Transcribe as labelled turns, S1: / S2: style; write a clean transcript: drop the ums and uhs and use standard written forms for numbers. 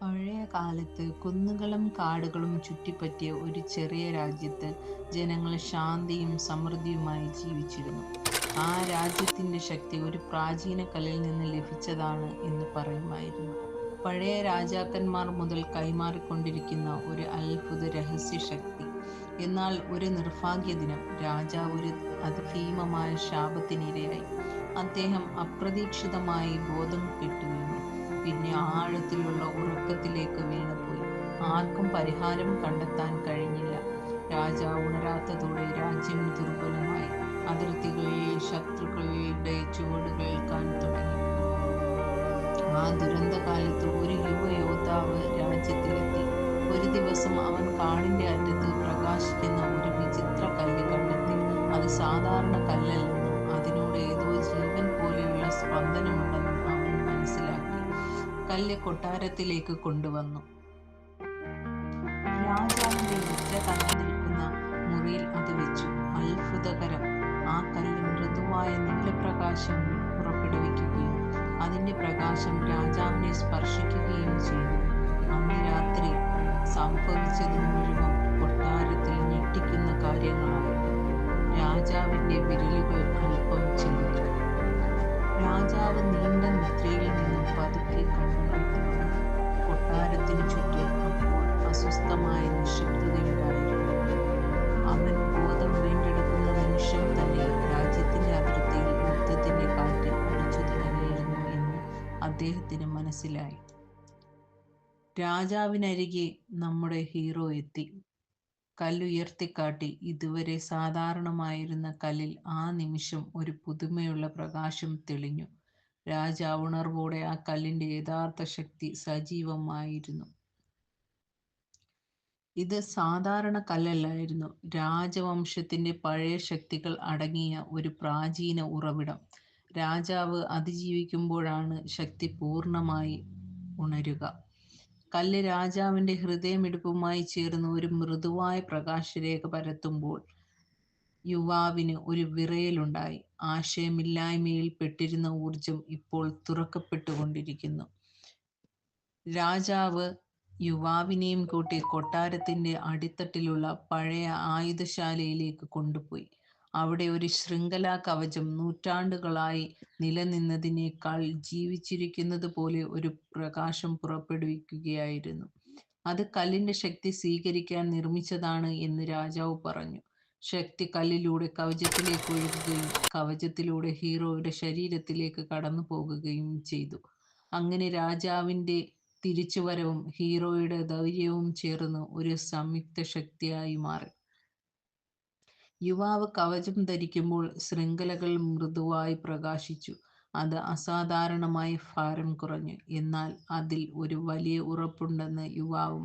S1: പഴയ കാലത്ത് കുന്നുകളും കാടുകളും ചുറ്റിപ്പറ്റിയ ഒരു ചെറിയ രാജ്യത്ത് ജനങ്ങൾ ശാന്തിയും സമൃദ്ധിയുമായി ജീവിച്ചിരുന്നു. ആ രാജ്യത്തിന്റെ ശക്തി ഒരു പ്രാചീന കല്ലിൽ നിന്ന് ലഭിച്ചതാണ് എന്ന് പറയുമായിരുന്നു. പഴയ രാജാക്കന്മാർ മുതൽ കൈമാറിക്കൊണ്ടിരിക്കുന്ന ഒരു അത്ഭുത രഹസ്യ ശക്തി. എന്നാൽ ഒരു നിർഭാഗ്യ ദിനം രാജാവ് ഒരു അതിഭീമമായ ശാപത്തിനിരയായി. അദ്ദേഹം അപ്രതീക്ഷിതമായി ബോധം കെട്ടുവീണു. പിന്നെ ആഴത്തിലുള്ള ഉറക്കത്തിലേക്ക് വീണുപോയി. ആർക്കും പരിഹാരം കണ്ടെത്താൻ കഴിഞ്ഞില്ല. രാജാവ് ഉണരാത്തതോടെ രാജ്യം ദുർബലമായി. അതിർത്തികളിൽ ശത്രുക്കളുടെ ചുവട് കേൾക്കാൻ തുടങ്ങി. ആ ദുരന്തകാലത്ത് ഒരു യുവ യോദ്ധാവ് രാജ്യത്തിലെത്തി. ഒരു ദിവസം അവൻ കാടിന്റെ അറ്റത്ത് പ്രകാശിക്കുന്ന ഒരു വിചിത്ര കല്ല് കണ്ടെത്തി. അത് സാധാരണ കല്ലല്ലെന്നും അതിനോട് ഏതോ ജീവൻ പോലെയുള്ള സ്പന്ദനമുണ്ടെന്നും അവൻ മനസ്സിലാക്കി. കല്ല് കൊട്ടാരത്തിലേക്ക് കൊണ്ടുവന്നു. രാജാവിന്റെ മുദ്ര നിൽക്കുന്ന മുറിയിൽ അത് വെച്ചു. അത്ഭുതകരം! ആ കല്ല് മൃദുവായ നീലപ്രകാശം പുറപ്പെടുവിക്കുകയും അതിന്റെ പ്രകാശം രാജാവിനെ സ്പർശിക്കുകയും ചെയ്തു. അന്ന് രാത്രി സംഭവിച്ചത് മുഴുവൻ കൊട്ടാരത്തിൽ ഞെട്ടിക്കുന്ന കാര്യങ്ങളായിരുന്നു. രാജാവിന്റെ വിരലുകൾ അല്പം ചിന്തിച്ചു. രാജാവ് നീണ്ട നിദ്രയിൽ നിന്നും പതുക്കെ കണ്ണുകൾ തുറന്നു. കൊട്ടാരത്തിനു ചുറ്റും അപ്പോൾ അസ്വസ്ഥമായ നിശബ്ദതയുണ്ടായിരുന്നു. അവൻ ബോധം വീണ്ടെടുക്കുന്ന നിമിഷം തന്നെ രാജ്യത്തിന്റെ അതിർത്തിയിൽ യുദ്ധത്തിന്റെ കാറ്റ് അടിച്ചു തുടങ്ങിയിരുന്നു എന്ന് അദ്ദേഹത്തിന് മനസ്സിലായി. രാജാവിനരികെ നമ്മുടെ ഹീറോ എത്തി. കല്ലുയർത്തിക്കാട്ടി. ഇതുവരെ സാധാരണമായിരുന്ന കല്ലിൽ ആ നിമിഷം ഒരു പുതുമയുള്ള പ്രകാശം തെളിഞ്ഞു. രാജാവ് ഉണർവോടെ ആ കല്ലിന്റെ യഥാർത്ഥ ശക്തി സജീവമായിരുന്നു. ഇത് സാധാരണ കല്ലല്ലായിരുന്നു. രാജവംശത്തിന്റെ പഴയ ശക്തികൾ അടങ്ങിയ ഒരു പ്രാചീന ഉറവിടം. രാജാവ് അതിജീവിക്കുമ്പോഴാണ് ശക്തി പൂർണ്ണമായി ഉണരുക. കല്ല് രാജാവിന്റെ ഹൃദയമിടിപ്പുമായി ചേർന്ന് ഒരു മൃദുവായ പ്രകാശരേഖ പരത്തുമ്പോൾ യുവാവിന് ഒരു വിറയലുണ്ടായി. ആശയമില്ലായ്മയിൽ പെട്ടിരുന്ന ഊർജം ഇപ്പോൾ തുറക്കപ്പെട്ടുകൊണ്ടിരിക്കുന്നു. രാജാവ് യുവാവിനെയും കൂട്ടി കൊട്ടാരത്തിന്റെ അടിത്തട്ടിലുള്ള പഴയ ആയുധശാലയിലേക്ക് കൊണ്ടുപോയി. അവിടെ ഒരു ശൃംഖലാ കവചം നൂറ്റാണ്ടുകളായി നിലനിന്നതിനേക്കാൾ ജീവിച്ചിരിക്കുന്നത് പോലെ ഒരു പ്രകാശം പുറപ്പെടുവിക്കുകയായിരുന്നു. അത് കല്ലിന്റെ ശക്തി സ്വീകരിക്കാൻ നിർമ്മിച്ചതാണ് എന്ന് രാജാവ് പറഞ്ഞു. ശക്തി കല്ലിലൂടെ കവചത്തിലേക്ക് ഒഴുകുകയും കവചത്തിലൂടെ ഹീറോയുടെ ശരീരത്തിലേക്ക് കടന്നു പോകുകയും ചെയ്തു. അങ്ങനെ രാജാവിന്റെ തിരിച്ചുവരവും ഹീറോയുടെ ധൈര്യവും ചേർന്ന് ഒരു സംയുക്ത ശക്തിയായി മാറി. യുവാവ് കവചം ധരിക്കുമ്പോൾ ശൃംഖലകൾ മൃദുവായി പ്രകാശിച്ചു. അത് അസാധാരണമായി ഭാരം കുറഞ്ഞു. എന്നാൽ അതിൽ ഒരു വലിയ ഉറപ്പുണ്ടെന്ന് യുവാവ്